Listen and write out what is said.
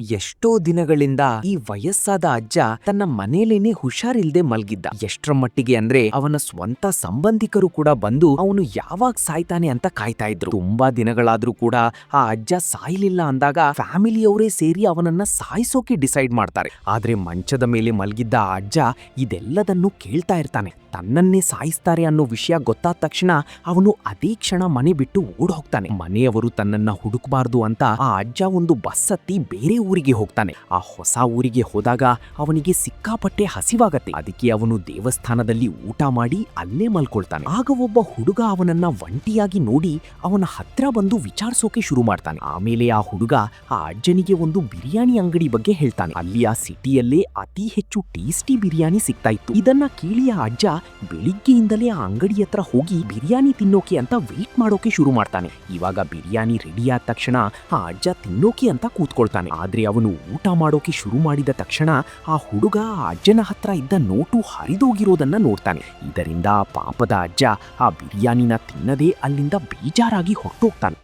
ಎಷ್ಟೋ ದಿನಗಳಿಂದ ಈ ವಯಸ್ಸಾದ ಅಜ್ಜ ತನ್ನ ಮನೇಲೇನೆ ಹುಷಾರಿಲ್ದೆ ಮಲ್ಗಿದ್ದ. ಎಷ್ಟರ ಮಟ್ಟಿಗೆ ಅಂದ್ರೆ ಅವನ ಸ್ವಂತ ಸಂಬಂಧಿಕರು ಕೂಡ ಬಂದು ಅವನು ಯಾವಾಗ ಸಾಯ್ತಾನೆ ಅಂತ ಕಾಯ್ತಾ ಇದ್ರು. ತುಂಬಾ ದಿನಗಳಾದ್ರೂ ಕೂಡ ಆ ಅಜ್ಜ ಸಾಯ್ಲಿಲ್ಲ ಅಂದಾಗ ಫ್ಯಾಮಿಲಿಯವರೇ ಸೇರಿ ಅವನನ್ನ ಸಾಯಿಸೋಕೆ ಡಿಸೈಡ್ ಮಾಡ್ತಾರೆ. ಆದ್ರೆ ಮಂಚದ ಮೇಲೆ ಮಲ್ಗಿದ್ದ ಆ ಅಜ್ಜ ಇದೆಲ್ಲದನ್ನು ಕೇಳ್ತಾ ಇರ್ತಾನೆ. ತನ್ನನ್ನೇ ಸಾಯಿಸ್ತಾರೆ ಅನ್ನೋ ವಿಷಯ ಗೊತ್ತಾದ ತಕ್ಷಣ ಅವನು ಅದೇ ಕ್ಷಣ ಮನೆ ಬಿಟ್ಟು ಓಡ್ ಹೋಗ್ತಾನೆ. ಮನೆಯವರು ತನ್ನನ್ನ ಹುಡುಕಬಾರ್ದು ಅಂತ ಆ ಅಜ್ಜ ಒಂದು ಬಸ್ ಹತ್ತಿ ಬೇರೆ ಊರಿಗೆ ಹೋಗ್ತಾನೆ. ಆ ಹೊಸ ಊರಿಗೆ ಹೋದಾಗ ಅವನಿಗೆ ಸಿಕ್ಕಾಪಟ್ಟೆ ಹಸಿವಾಗತ್ತೆ. ಅದಕ್ಕೆ ಅವನು ದೇವಸ್ಥಾನದಲ್ಲಿ ಊಟ ಮಾಡಿ ಅಲ್ಲೇ ಮಲ್ಕೊಳ್ತಾನೆ. ಆಗ ಒಬ್ಬ ಹುಡುಗ ಅವನನ್ನ ಒಂಟಿಯಾಗಿ ನೋಡಿ ಅವನ ಹತ್ರ ಬಂದು ವಿಚಾರಿಸೋಕೆ ಶುರು ಮಾಡ್ತಾನೆ. ಆಮೇಲೆ ಆ ಹುಡುಗ ಆ ಅಜ್ಜನಿಗೆ ಒಂದು ಬಿರಿಯಾನಿ ಅಂಗಡಿ ಬಗ್ಗೆ ಹೇಳ್ತಾನೆ. ಅಲ್ಲಿ ಆ ಸಿಟಿಯಲ್ಲೇ ಅತಿ ಹೆಚ್ಚು ಟೇಸ್ಟಿ ಬಿರಿಯಾನಿ ಸಿಗ್ತಾ ಇತ್ತು. ಇದನ್ನ ಕೇಳಿ ಆ ಅಜ್ಜ ಬೆಳಿಗ್ಗೆಯಿಂದಲೇ ಆ ಅಂಗಡಿ ಹತ್ರ ಹೋಗಿ ಬಿರಿಯಾನಿ ತಿನ್ನೋಕೆ ಅಂತ ವೇಟ್ ಮಾಡೋಕೆ ಶುರು ಮಾಡ್ತಾನೆ. ಇವಾಗ ಬಿರಿಯಾನಿ ರೆಡಿ ಆದ ತಕ್ಷಣ ಆ ಅಜ್ಜ ತಿನ್ನೋಕೆ ಅಂತ ಕೂತ್ಕೊಳ್ತಾನೆ. ಆದ್ರೆ ಅವನು ಊಟ ಮಾಡೋಕೆ ಶುರು ಮಾಡಿದ ತಕ್ಷಣ ಆ ಹುಡುಗ ಆ ಅಜ್ಜನ ಹತ್ರ ಇದ್ದ ನೋಟು ಹರಿದೋಗಿರೋದನ್ನ ನೋಡ್ತಾನೆ. ಇದರಿಂದ ಪಾಪದ ಅಜ್ಜ ಆ ಬಿರಿಯಾನಿನ ತಿನ್ನದೇ ಅಲ್ಲಿಂದ ಬೇಜಾರಾಗಿ ಹೊರಟೋಗ್ತಾನೆ.